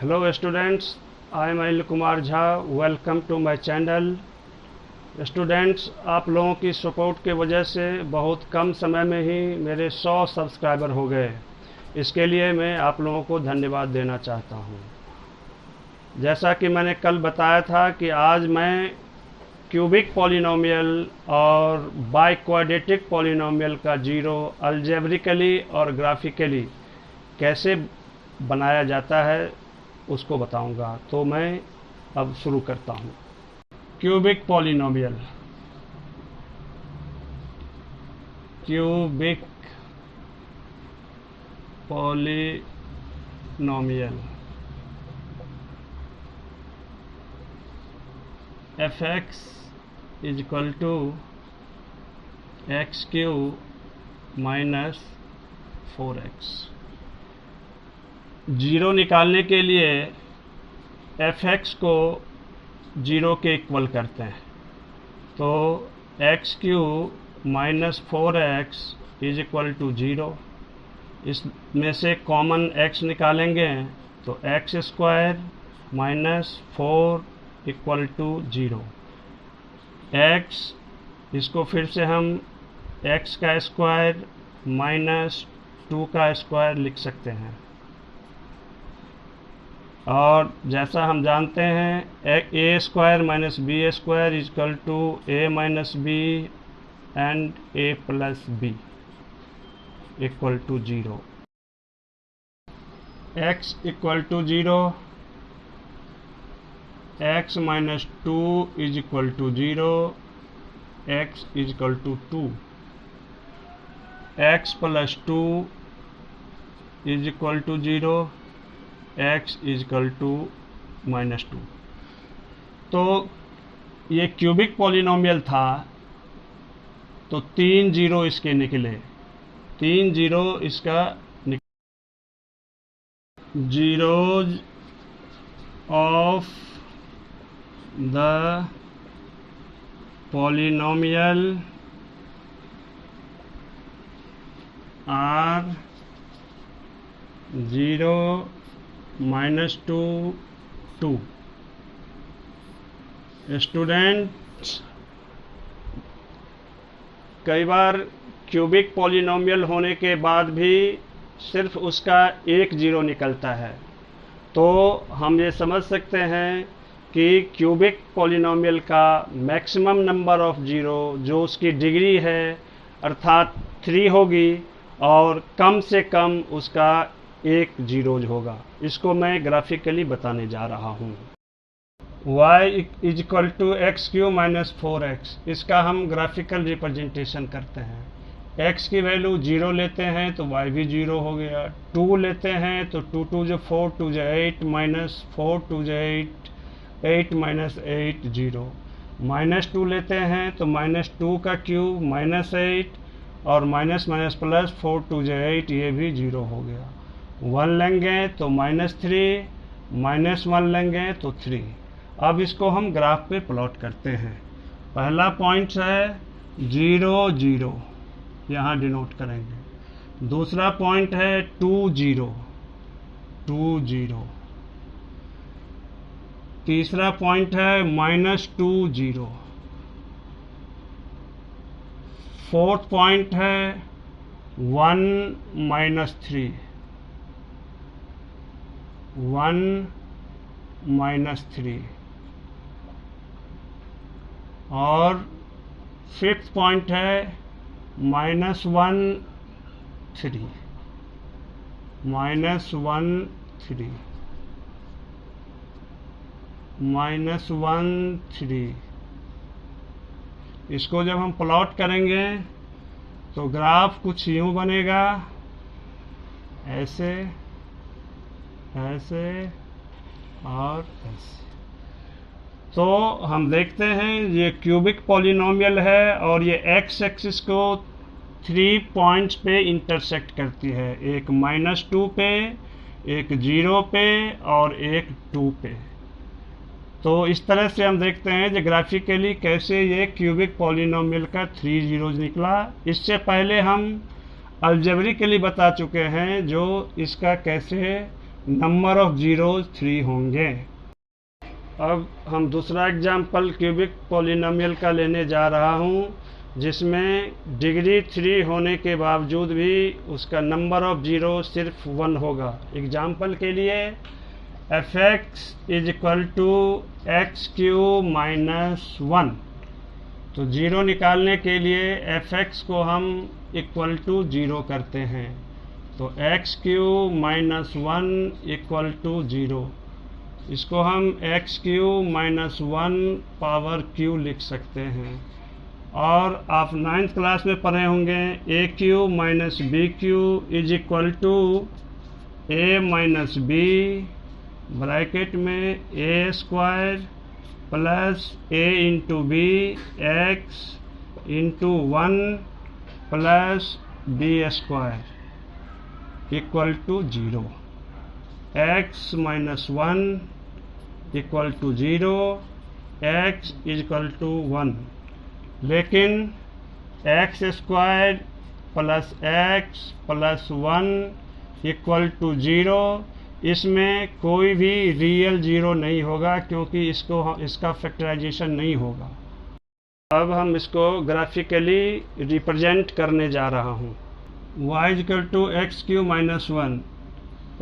Hello students, I am Anil Kumar Jha. Welcome to my channel. Students, आप लोगों की सपोर्ट की वजह से बहुत कम समय में ही मेरे 100 सब्सक्राइबर हो गए। इसके लिए मैं आप लोगों को धन्यवाद देना चाहता हूं। जैसा कि मैंने कल बताया था कि आज मैं क्यूबिक पॉलिनोमियल और बाइक्वाड्रेटिक पॉलिनोमियल का जीरो अलजेब्रिकली और ग्राफिकली कैसे बनाया जाता है उसको बताऊंगा। तो मैं अब शुरू करता हूं। Cubic polynomial. Cubic polynomial fx is equal to x cube minus 4x। Zero निकालने के लिए fx को जीरो के इक्वल करते हैं, तो x cube minus 4x is equal to zero. इसमें से कॉमन x निकालेंगे तो x square minus 4 equal to zero. x इसको फिर से हम x का स्क्वायर माइनस 2 का स्क्वायर लिख सकते हैं, और जैसा हम जानते हैं a square minus b square is equal to a minus b and a plus b equal to zero. X equal to zero, x minus 2 is equal to zero, x is equal to 2। X plus 2 is equal to zero, x is equal to minus 2। तो ये cubic polynomial था, तो 3 zero इसके निकले। 3 zero इसका zeros of the polynomial are 0 minus 2 2। Students, कई बार cubic polynomial होने के बाद भी सिर्फ उसका एक जीरो निकलता है, तो हम ये समझ सकते हैं कि क्यूबिक पॉलिनोमियल का मैक्सिमम नंबर ऑफ जीरो जो उसकी डिग्री है अर्थात 3 होगी, और कम से कम उसका एक जीरोज होगा। इसको मैं ग्राफिकली बताने जा रहा हूँ। y is equal to x cube minus 4x, इसका हम ग्राफिकल रिप्रेजेंटेशन करते हैं। x की वैल्यू 0 लेते हैं तो y भी 0 हो गया। 2 लेते हैं तो 2 2 जो 4 2 जो 8 माइनस 4 2 जो 8 8 माइनस 8 0। माइनस 2 लेते हैं तो माइनस 2 का क्यूब माइनस 8, और माइनस माइनस प्लस 4 2 जो 8, ये भी 0 हो गया। 1 लेंगे तो माइनस 3, माइनस 1 लेंगे तो 3। अब इसको हम ग्राफ पे प्लॉट करते हैं। पहला पॉइंट है 0 0, यहाँ डिनोट करेंगे। दूसरा पॉइंट है 2 0 2 0। तीसरा पॉइंट है माइनस 2 0। फोर्थ पॉइंट है 1 माइनस 3 1 माइनस 3। और फिफ्थ पॉइंट है माइनस 1 3 माइनस 1 3 माइनस 1 3। इसको जब हम प्लॉट करेंगे तो ग्राफ कुछ यूं बनेगा, ऐसे ऐसे और ऐसे। तो हम देखते हैं ये क्यूबिक पॉलिनोमियल है, और ये एक्स एक्सिस को 3 पॉइंट्स पे इंटरसेक्ट करती है। एक माइनस 2 पे, एक 0 पे, और एक 2 पे। तो इस तरह से हम देखते हैं जो ग्राफिकली कैसे ये क्यूबिक पॉलिनोमियल का 3 जीरोज निकला। इससे पहले हम अलजेब्रिकली बता चुके हैं जो इसका कैसे नंबर ऑफ जीरोज 3 होंगे। अब हम दूसरा एग्जाम्पल क्यूबिक पॉलिनोमियल का लेने जा रहा हूँ, जिसमें डिग्री 3 होने के बावजूद भी उसका नंबर ऑफ जीरो सिर्फ 1 होगा। एग्जाम्पल के लिए f(x) is equal to x cube minus 1। तो जीरो निकालने के लिए f(x) को हम इक्वल टू 0 करते हैं, तो x cube minus 1 equal to 0। इसको हम x cube minus 1 power cube लिख सकते हैं। और आप 9th क्लास में पढ़े होंगे a cube minus b cube is equal to a minus b, bracket में a square plus a into b x into 1 plus b square equal to 0। X minus 1 equal to 0, x equal to 1। लेकिन x square plus x plus 1 equal to 0, इसमें कोई भी real zero नहीं होगा, क्योंकि इसका factorisation नहीं होगा। अब हम इसको ग्राफिकली रिप्रेजेंट करने जा रहा हूँ। y equal to x cube minus 1,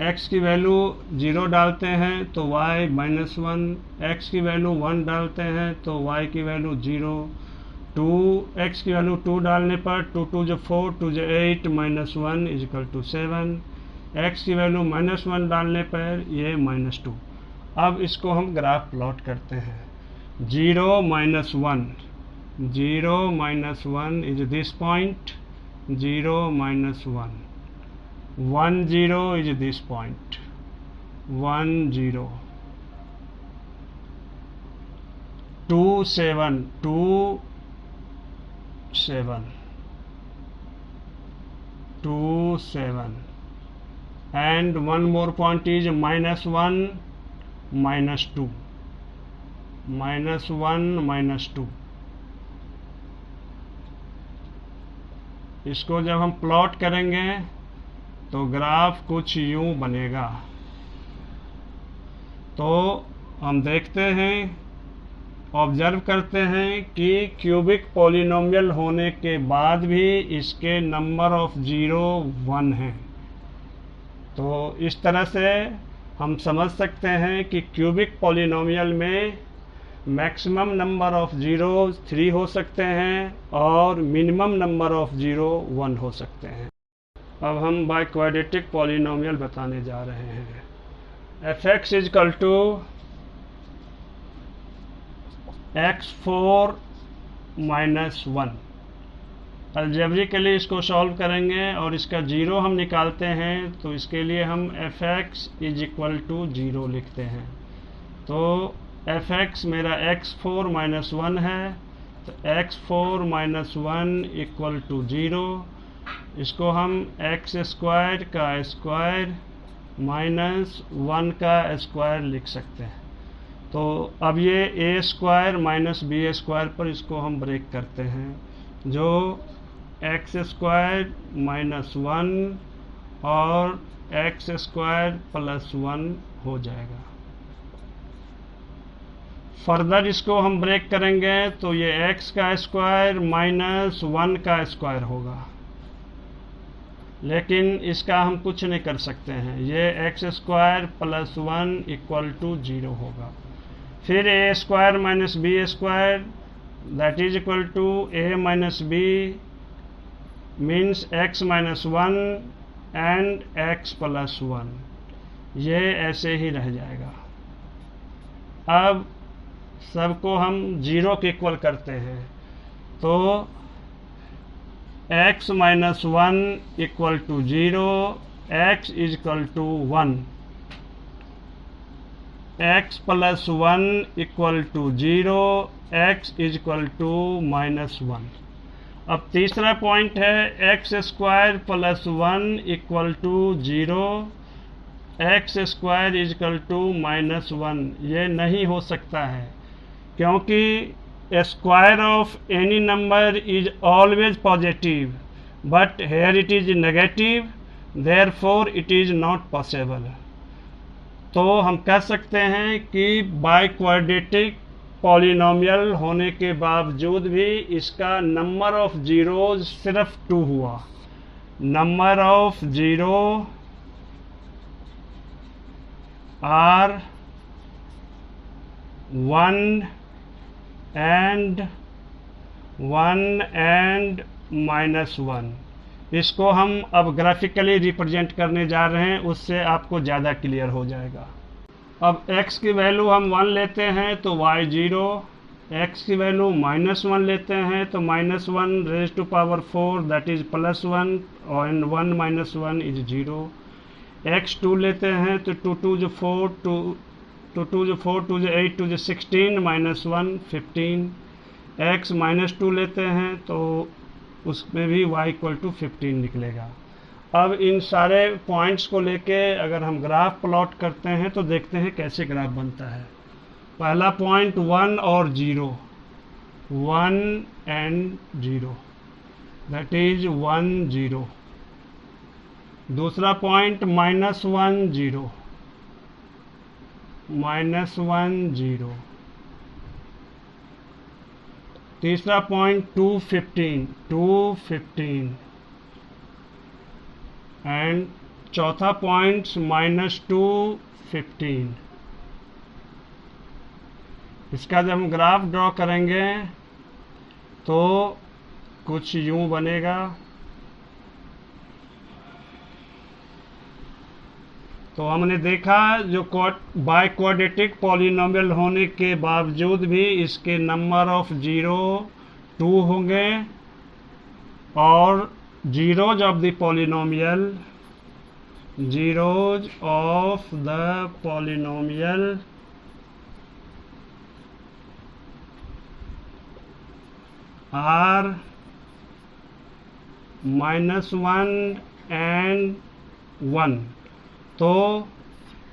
x की वैल्यू 0 डालते हैं तो y माइनस 1, x की वैल्यू 1 डालते हैं तो y की वैल्यू 0, 2x की वैल्यू 2 डालने पर 2 2 जो 4, 2 जो 8 minus 1 is equal to 7, x की वैल्यू माइनस 1 डालने पर ये माइनस 2। अब इसको हम ग्राफ प्लॉट करते हैं। 0 minus 1, 0 minus 1 is this point, 0 minus 1, 1 0 is this point, 1 0, 2 7, 2 7, 2 7, and one more point is minus 1 minus 2, minus 1 minus 2। इसको जब हम प्लॉट करेंगे तो ग्राफ कुछ यूं बनेगा। तो हम देखते हैं, ऑब्जर्व करते हैं कि क्यूबिक पॉलिनोमियल होने के बाद भी इसके नंबर ऑफ जीरो 1 हैं। तो इस तरह से हम समझ सकते हैं कि क्यूबिक पॉलिनोमियल में मैक्सिमम नंबर ऑफ जीरो 3 हो सकते हैं और मिनिमम नंबर ऑफ जीरो 1 हो सकते हैं। अब हम बाय क्वाड्रेटिक पॉलिनोमियल बताने जा रहे हैं। f(x) is equal to x4 minus 1। Algebraically इसको सॉल्व करेंगे और इसका जीरो हम निकालते हैं, तो इसके लिए हम f(x) इज इक्वल टू 0 लिखते हैं। तो f(x) मेरा x4 माइनस 1 है, तो x4 माइनस 1 इक्वल टू 0। इसको हम एक्स स्क्वायर का स्क्वायर माइनस 1 का स्क्वायर लिख सकते हैं। तो अब ये ए स्क्वायर माइनस बी स्क्वायर पर इसको हम ब्रेक करते हैं, जो एक्स स्क्वायर माइनस 1 और एक्स स्क्वायर प्लस 1 हो जाएगा। फर्दर इसको हम ब्रेक करेंगे तो ये एक्स का स्क्वायर माइनस 1 का स्क्वायर होगा, लेकिन इसका हम कुछ नहीं कर सकते हैं। ये x square plus 1 equal to 0 होगा। फिर a square minus b square that is equal to a minus b means x minus 1 and x plus 1, ये ऐसे ही रह जाएगा। अब सबको हम 0 के इक्वल करते हैं, तो x minus 1 equal to 0, x is equal to 1, x plus 1 equal to 0, x is equal to minus 1। अब तीसरा पॉइंट है x square plus 1 equal to 0, x square is equal to minus 1। ये नहीं हो सकता है, क्योंकि square of any number is always positive, but here it is negative, therefore it is not possible। तो हम कह सकते हैं कि बाई क्वाड्रेटिक पॉलिनोमियल होने के बावजूद भी इसका नंबर ऑफ जीरोज सिर्फ 2 हुआ। Number of zero are 1 and -1। इसको हम अब ग्राफिकली रिप्रेजेंट करने जा रहे हैं, उससे आपको ज़्यादा क्लियर हो जाएगा। अब x की वैल्यू हम 1 लेते हैं तो y 0, x की वैल्यू -1 लेते हैं तो -1 raise to power 4 that is +1 और 1 - 1 इज 0। x 2 लेते हैं तो 2 2 जो 4, 2 2 जो 4, 2 जो 8, 2 जो 16 -1 15। x -2 लेते हैं तो उसमें भी y = 15 निकलेगा। अब इन सारे पॉइंट्स को लेके अगर हम ग्राफ प्लॉट करते हैं तो देखते हैं कैसे ग्राफ बनता है। पहला पॉइंट 1 और 0, 1 एंड 0 दैट इज 1 0। दूसरा पॉइंट -1 0, -1 0। तीसरा पॉइंट 2 15, 2 15। एंड चौथा पॉइंट -2 15। इसका जब हम ग्राफ ड्रॉ करेंगे तो कुछ यूं बनेगा। तो हमने देखा जो बाई क्वाड्रेटिक पॉलिनोमियल होने के बावजूद भी इसके नंबर ऑफ जीरो 2 होंगे और zeros of the polynomial are -1 and 1। तो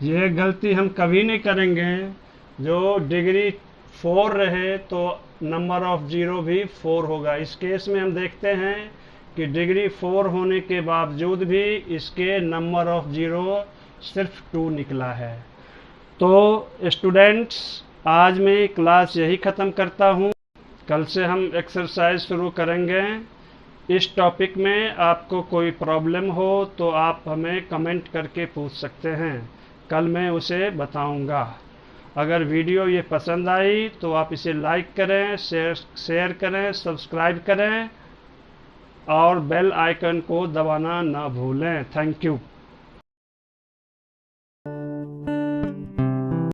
ये गलती हम कभी नहीं करेंगे। जो डिग्री 4 रहे तो नंबर ऑफ जीरो भी 4 होगा। इस केस में हम देखते हैं कि डिग्री 4 होने के बावजूद भी इसके नंबर ऑफ जीरो सिर्फ 2 निकला है। तो स्टूडेंट्स, आज मैं क्लास यही ख़त्म करता हूँ। कल से हम एक्सरसाइज शुरू करेंगे। इस टॉपिक में आपको कोई प्रॉब्लम हो तो आप हमें कमेंट करके पूछ सकते हैं, कल मैं उसे बताऊंगा। अगर वीडियो ये पसंद आई तो आप इसे लाइक करें, शेयर करें, सब्सक्राइब करें और बेल आइकन को दबाना ना भूलें। Thank you.